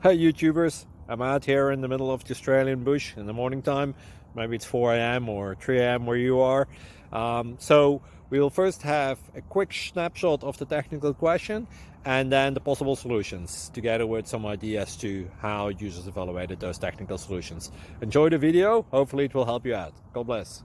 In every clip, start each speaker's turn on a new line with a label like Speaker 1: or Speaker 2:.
Speaker 1: Hey YouTubers, I'm out here in the middle of the Australian bush in the morning time. Maybe it's 4 a.m. or 3 a.m. where you are. So we will first have a quick snapshot of the technical question and then the possible solutions, together with some ideas to how users evaluated those technical solutions. Enjoy the video, hopefully it will help you out. God bless.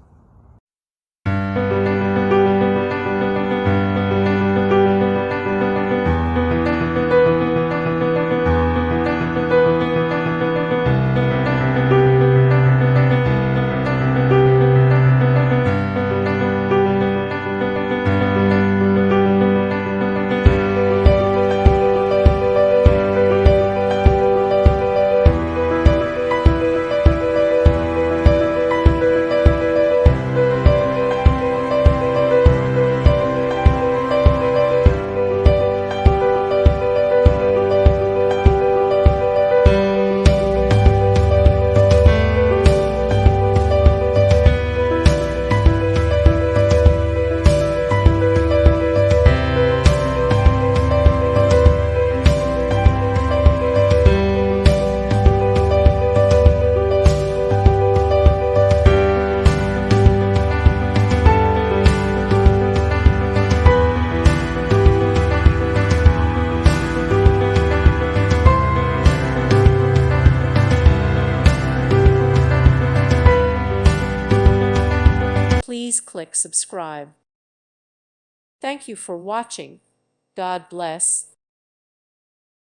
Speaker 2: Please click subscribe. Thank you for watching. God bless.